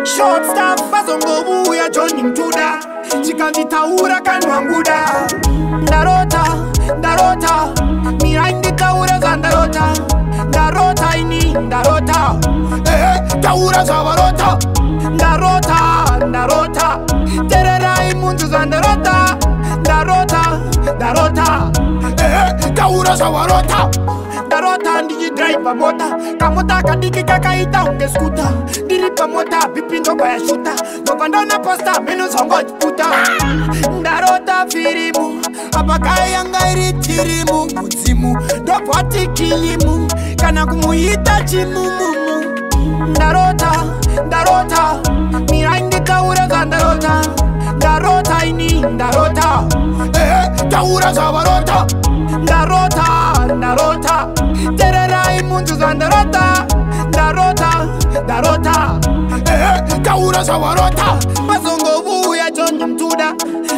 Short staff bazongo buya Johnny Mtuda chikanditaura kanwanguda ndarota miraindi taura za ndarota ini ndarota taura za varota ndarota tererai mundu za ndarota taura za varota ndarota ndiji driver mota kamota kadiki kakaita unge skuta diripa mota bipindo kwa ya shuta novandona posta menu zongo puta ndarota firimu apakai iri tirimu muzimu dopati kilimu kana kumuita chimumu ndarota miraindi taura za ndarota ini ndarota taura za varota ndarota tererai mundu za ndarota taura za varota bazongo buya Johnny Mtuda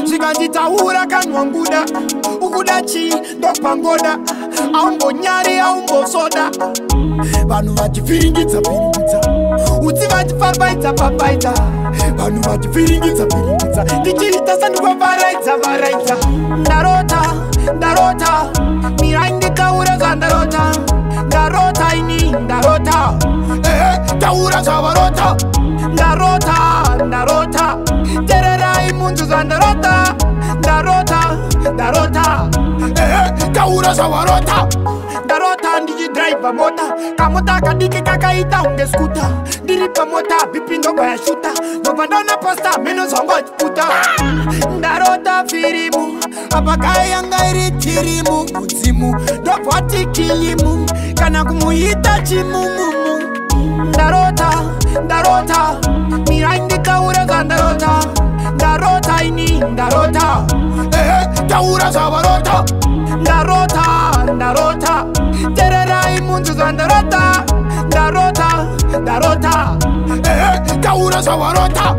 zikanditaura kanwanguda ukudachi ndopangoda aumbo nyari aumbo soda vanhu vachifiringidza utsi vachifarbaidza vanhu vachifiringidza ndichiita sandikuvaraidza ndarota miraindi taura za ndarota ini ndarota taura za varota ndarota tererai mundu za ndarota taura za varota ndarota ndiji driver mota kamota kadiki kakaita unge skuta diripa mota bipindo kwa ya shuta novandona posta menu zongo puta ndarota firimu apakai iri tirimu muzimu dopati kilimu kana kumuita chimumu ndarota miraindi taura za ndarota ini ndarota taura za varota ndarota tererai mundu za ndarota taura za varota